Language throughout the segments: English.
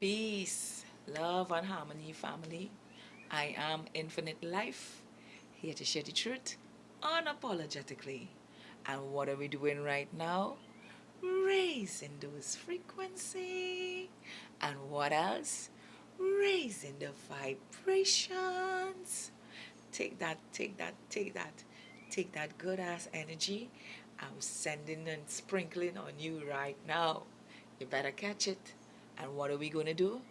Peace, love, and harmony, family. I am Infinite Life, here to share the truth unapologetically. And what are we doing right now? Raising those frequency. And what else? Raising the vibrations. Take that, take that, take that. Take that good ass energy. I'm sending and sprinkling on you right now. You better catch it. And what are we going to do?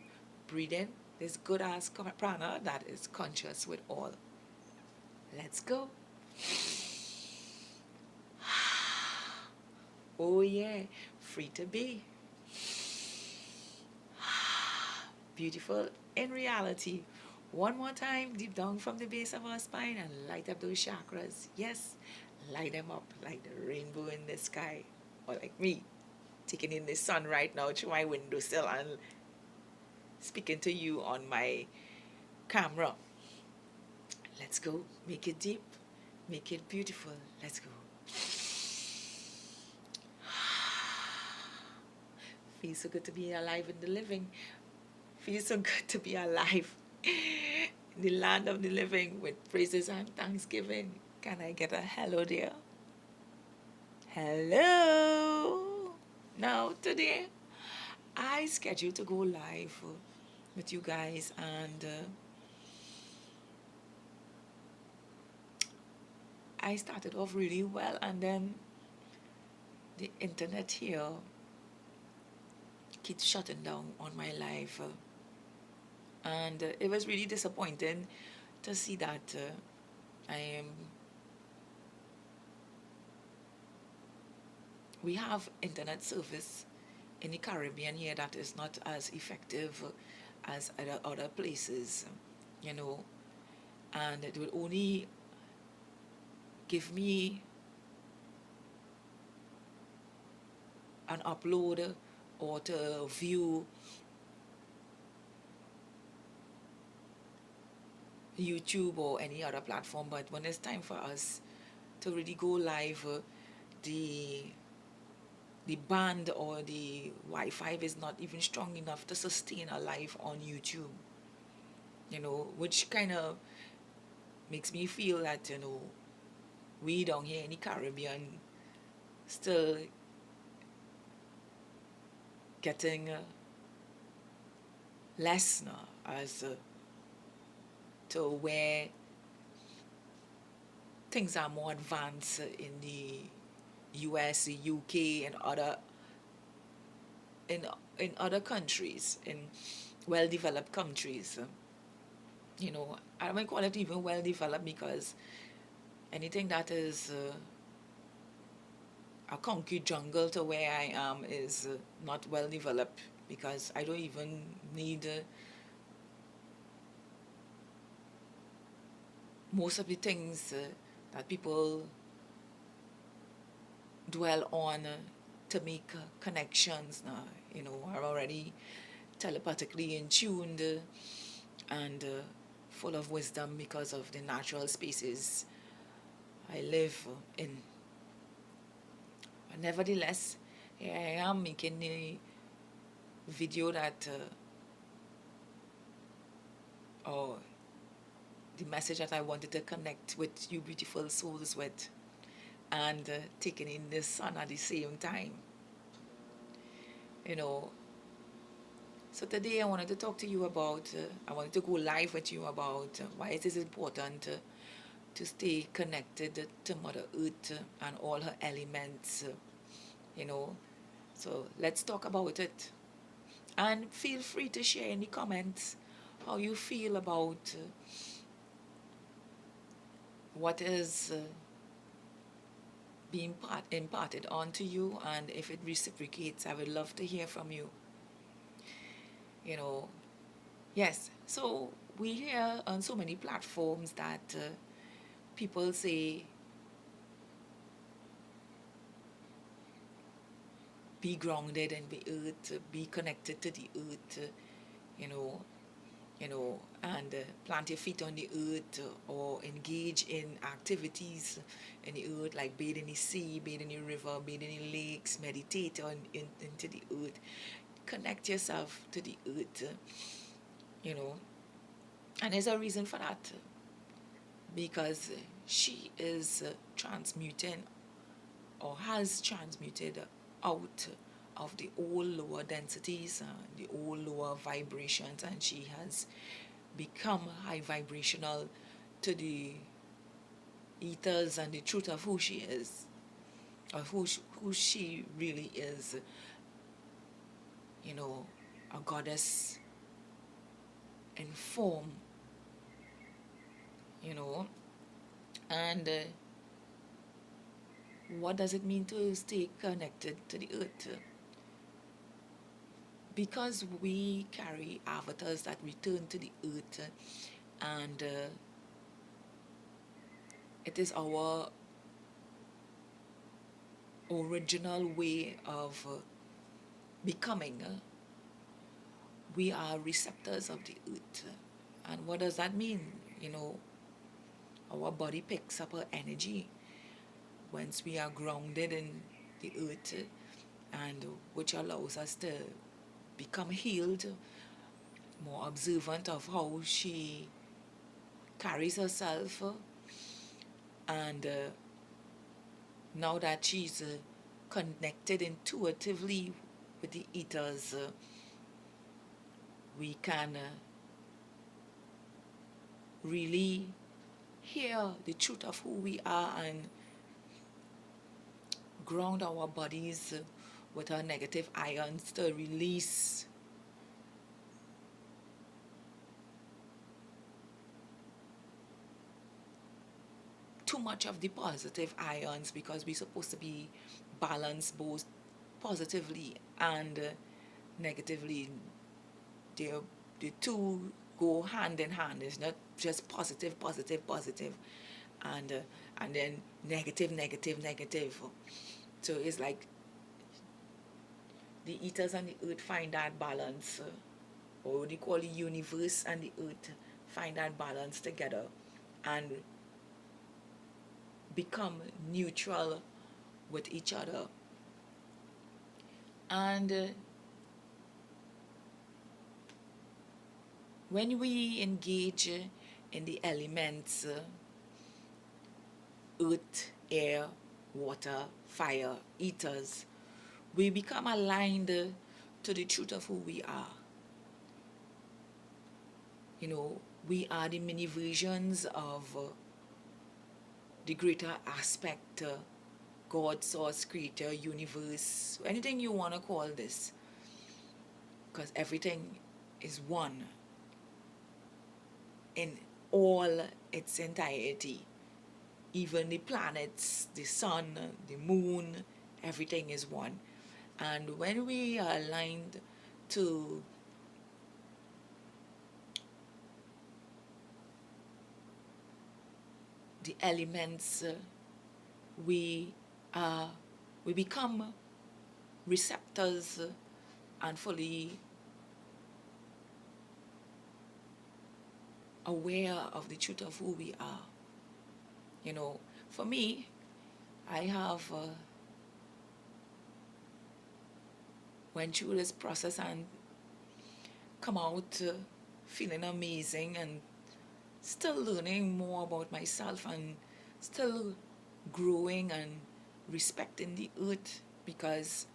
Breathe in this good ass prana that is conscious with all. Let's go. Oh, yeah. Free to be. Beautiful in reality. One more time, deep down from the base of our spine and light up those chakras. Yes, light them up like the rainbow in the sky. Or like me, taking in the sun right now through my windowsill and speaking to you on my camera. Let's go. Make it deep. Make it beautiful. Let's go. Feels so good to be alive in the living. Feels so good to be alive in the land of the living with praises and thanksgiving. Can I get a hello there? Hello. Now, today, I scheduled to go live with you guys, and I started off really well, and then the internet here keeps shutting down on my life. And it was really disappointing to see that I am. We have internet service in the Caribbean here that is not as effective as other places, you know, and it will only give me an upload or to view YouTube or any other platform. But when it's time for us to really go live, the the band or the Wi-Fi is not even strong enough to sustain a live on YouTube, which kind of makes me feel that, we down here in the Caribbean still getting less now as to where things are more advanced in the US, the UK, and in other countries, in well-developed countries. I don't call it even well-developed because anything that is a concrete jungle to where I am is not well-developed, because I don't even need most of the things that people dwell on to make connections now, are already telepathically in tuned and full of wisdom because of the natural spaces I live in. But nevertheless, here I am making a video that, or the message that I wanted to connect with you beautiful souls with, and taking in the sun at the same time. So today I wanted to talk to you about, I wanted to go live with you about why it is important to stay connected to Mother Earth and all her elements, So let's talk about it. And feel free to share in the comments how you feel about what is being imparted onto you, and if it reciprocates, I would love to hear from you. Yes, so we hear on so many platforms that people say, be grounded in the earth, be connected to the earth, you know, and plant your feet on the earth, or engage in activities in the earth, like bathe in the sea, bathe in the river, bathe in the lakes, meditate into the earth, reconnect yourself to the earth, you know. And there's a reason for that, because she is transmuting, or has transmuted out of the old lower densities, the old lower vibrations, and she has become high vibrational to the ethers and the truth of who she is, of who she really is, you know, a goddess in form, you know. And what does it mean to stay connected to the earth? Because we carry avatars that return to the earth, and it is our original way of becoming. We are receptors of the earth. And what does that mean? You know, our body picks up our energy once we are grounded in the earth, and which allows us to become healed, more observant of how she carries herself. And now that she's connected intuitively with the ethers, we can really hear the truth of who we are and ground our bodies with our negative ions to release too much of the positive ions, because we're supposed to be balanced both positively and negatively. they the two go hand in hand. It's not just positive, positive, positive, and then negative, negative, negative. So it's like the ethers and the earth find that balance, or what they call the universe and the earth find that balance together, and become neutral with each other. And when we engage in the elements, earth, air, water, fire, ethers, we become aligned to the truth of who we are. You know, we are the mini versions of the greater aspect, God, source, creator, universe, anything you want to call this, because everything is one in all its entirety. Even the planets, the sun, the moon, everything is one. And when we are aligned to the elements, we are we become receptors and fully aware of the truth of who we are. You know, for me, I have went through this process and come out feeling amazing, and still learning more about myself, and still growing and respecting the earth, because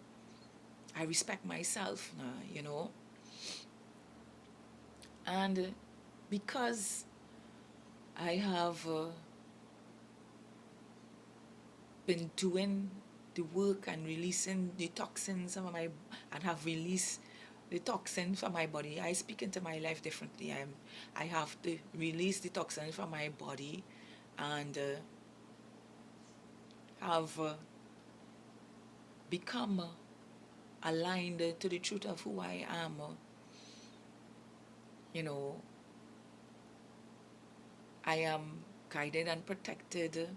I respect myself now, you know. And because I have been doing the work and releasing the toxins from my, and have released the toxins from my body, I speak into my life differently. I have to release the toxins from my body, and have become aligned to the truth of who I am. You know, I am guided and protected,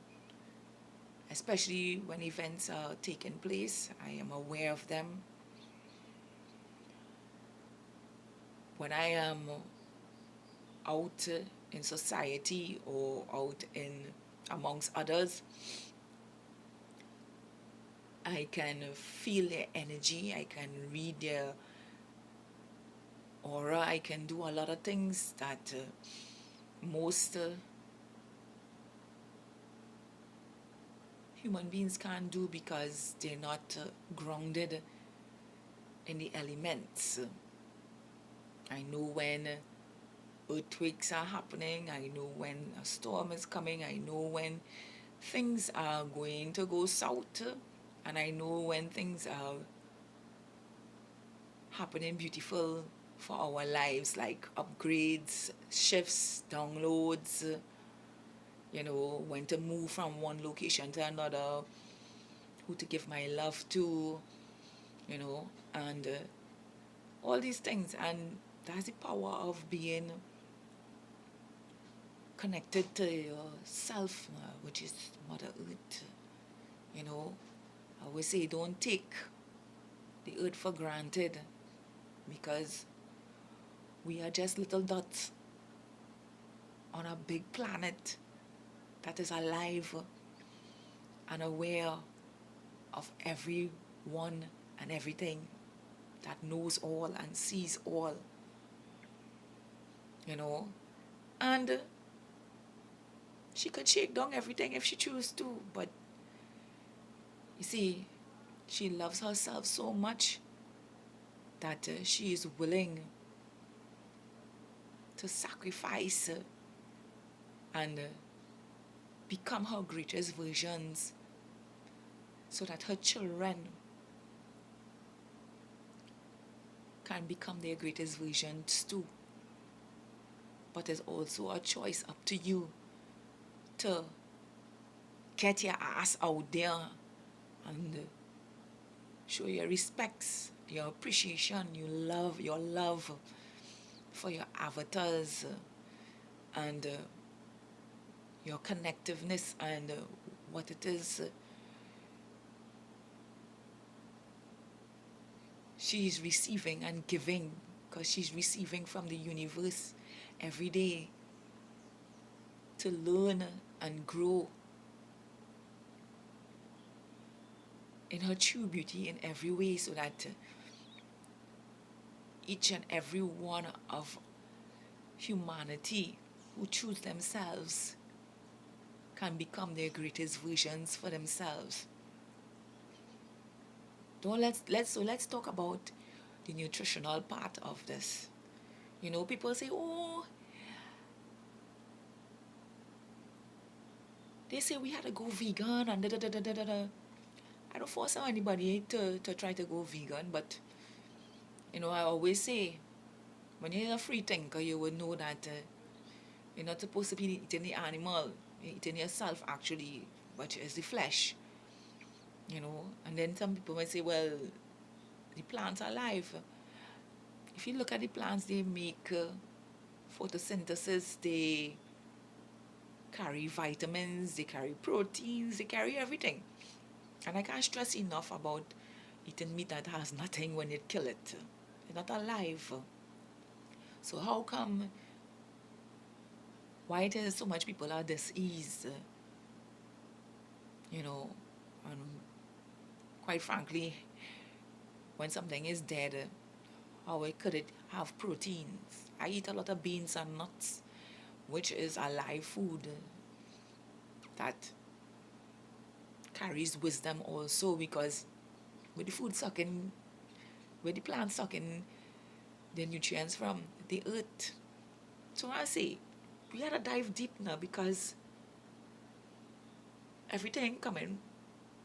especially when events are taking place. I am aware of them. When I am out in society or out in amongst others, I can feel their energy, I can read their Or I can do a lot of things that most human beings can't do because they're not grounded in the elements. I know when earthquakes are happening, I know when a storm is coming, I know when things are going to go south, and I know when things are happening beautiful for our lives, like upgrades, shifts, downloads, when to move from one location to another, who to give my love to, and all these things. And that's the power of being connected to yourself, which is Mother Earth. I always say don't take the earth for granted, because we are just little dots on a big planet that is alive and aware of everyone and everything, that knows all and sees all, and she could shake down everything if she chooses to, but you see, she loves herself so much that she is willing to sacrifice and become her greatest versions, so that her children can become their greatest versions too. But it's also a choice up to you to get your ass out there and show your respects, your appreciation, your love for your avatars, and your connectiveness, and what it is she's receiving and giving, because she's receiving from the universe every day to learn and grow in her true beauty in every way, so that each and every one of humanity who choose themselves can become their greatest versions for themselves. Let's talk about the nutritional part of this. People say, oh, they say we had to go vegan and da da da da da da. I don't force anybody to try to go vegan, but I always say, when you're a free thinker, you would know that you're not supposed to be eating the animal, you're eating yourself actually, but it's the flesh. And then some people might say, well, the plants are alive. If you look at the plants, they make photosynthesis, they carry vitamins, they carry proteins, they carry everything. And I can't stress enough about eating meat that has nothing when you kill it. It's not alive. So how come, why it is so much people are diseased? And quite frankly, when something is dead, how could it have proteins? I eat a lot of beans and nuts, which is a live food that carries wisdom also, because with the food sucking, with the plant sucking the nutrients from the earth. So I say, we gotta dive deep now, because everything coming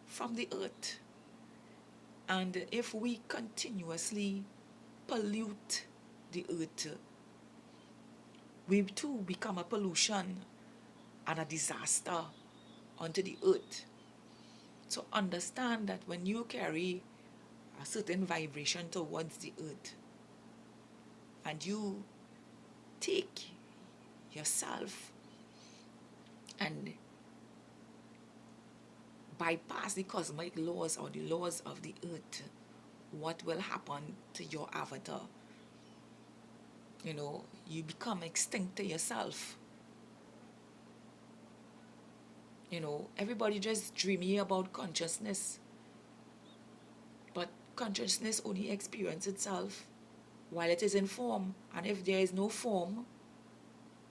from the earth. And if we continuously pollute the earth, we too become a pollution and a disaster onto the earth. So understand that when you carry a certain vibration towards the earth, and you take yourself and bypass the cosmic laws or the laws of the earth, what will happen to your avatar? You become extinct to yourself. Everybody just dreaming about consciousness, but consciousness only experiences itself while it is in form. And if there is no form,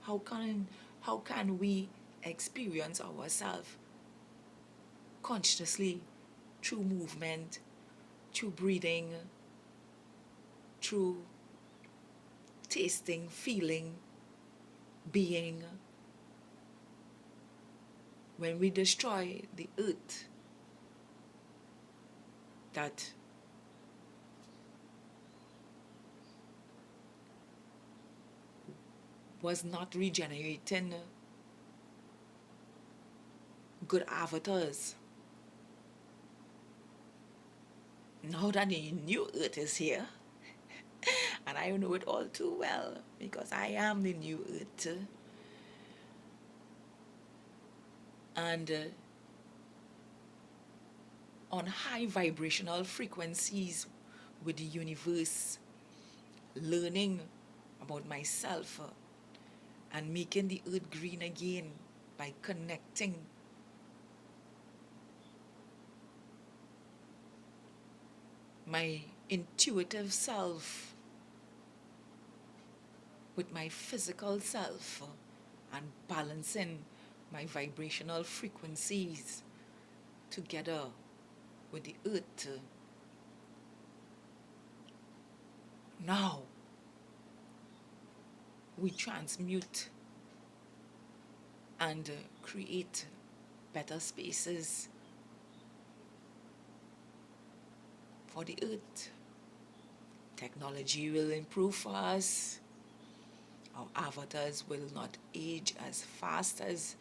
how can how can we experience ourselves consciously through movement, through breathing, through tasting, feeling, being? When we destroy the earth that was not regenerating good avatars, now that the new earth is here, and I know it all too well because I am the new earth, and on high vibrational frequencies with the universe, learning about myself and making the earth green again by connecting my intuitive self with my physical self and balancing my vibrational frequencies together with the earth. Now we transmute and create better spaces for the earth. Technology will improve for us. Our avatars will not age as fast as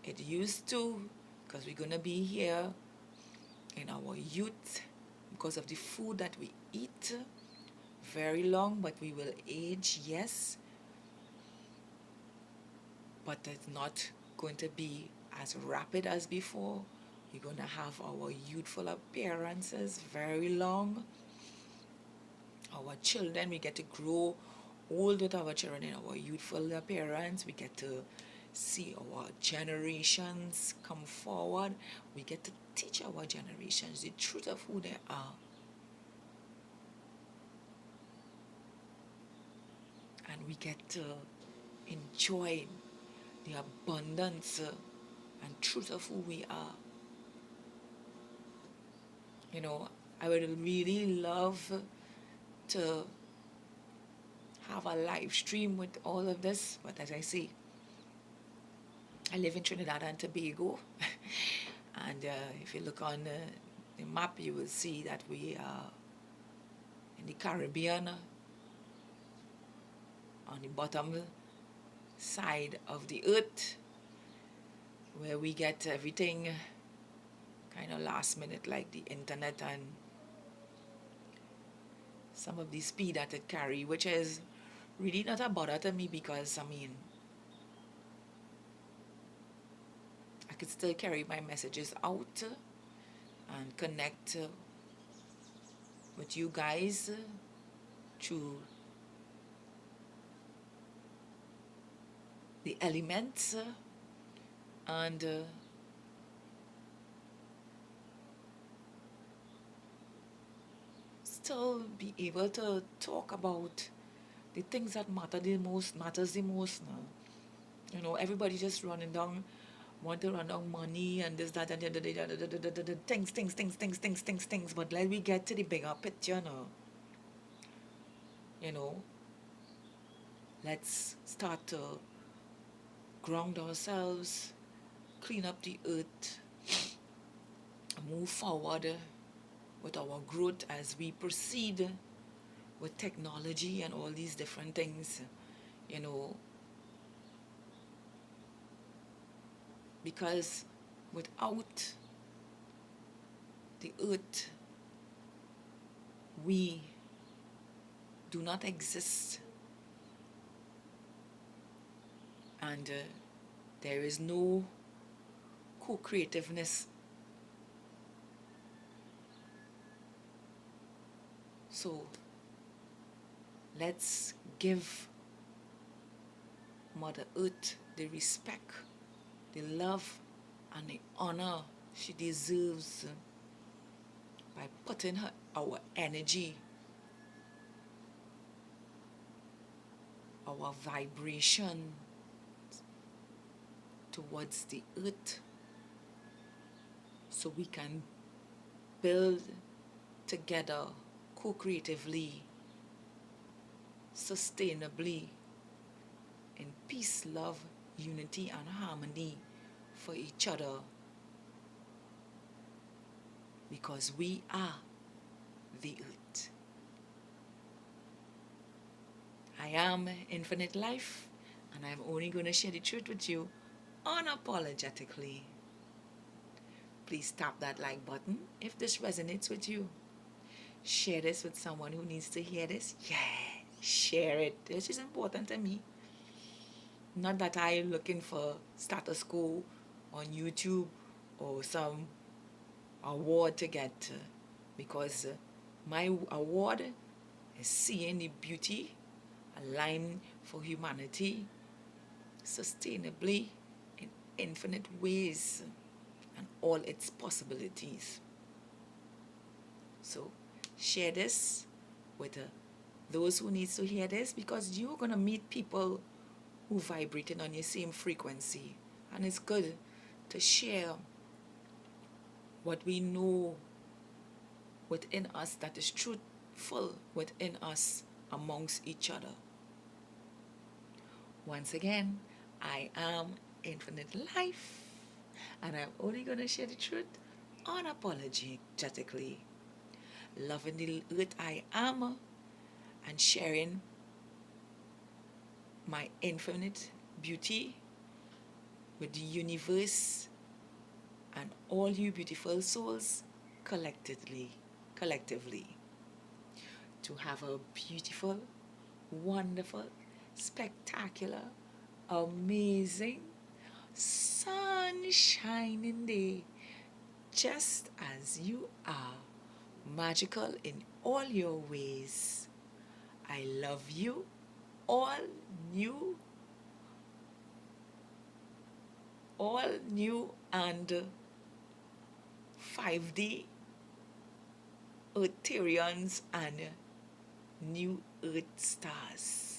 it used to, because we're going to be here in our youth because of the food that we eat very long, but we will age, yes, but it's not going to be as rapid as before. We're going to have our youthful appearances very long. Our children, we get to grow old with our children in our youthful appearance. We get to see our generations come forward. We get to teach our generations the truth of who they are. And we get to enjoy the abundance and truth of who we are. You know, I would really love to have a live stream with all of this, but as I say, I live in Trinidad and Tobago, and if you look on the map, you will see that we are in the Caribbean, on the bottom side of the earth, where we get everything kind of last minute, like the internet and some of the speed that it carry, which is really not a bother to me because, I mean, I could still carry my messages out and connect with you guys through the elements and still be able to talk about the things that matters the most now. You know, everybody just running down, want to run down money and this, that, and the things. But let me get to the bigger picture now. You know, let's start to ground ourselves, clean up the earth, move forward with our growth as we proceed with technology and all these different things, you know, because without the earth, we do not exist, and there is no co-creativeness. So let's give Mother Earth the respect, the love, and the honor she deserves by putting our energy our vibration towards the earth so we can build together co-creatively, sustainably, in peace, love, unity, and harmony for each other, because we are the earth. I am Infinite Life, and I'm only going to share the truth with you unapologetically. Please tap that like button if this resonates with you. Share this with someone who needs to hear this. Yeah, share it. This is important to me. Not that I'm looking for status quo on YouTube or some award to get, because my award is seeing the beauty aligned for humanity sustainably in infinite ways and all its possibilities. So share this with those who need to hear this, because you're going to meet people who vibrating on your same frequency. And it's good to share what we know within us that is truthful within us amongst each other. Once again, I am Infinite Life, and I'm only going to share the truth unapologetically. Loving the earth I am and sharing my infinite beauty with the universe and all you beautiful souls collectively, to have a beautiful, wonderful, spectacular, amazing, sun-shining day, just as you are, magical in all your ways. I love you, all new, and 5D Eartharians and new Earth stars.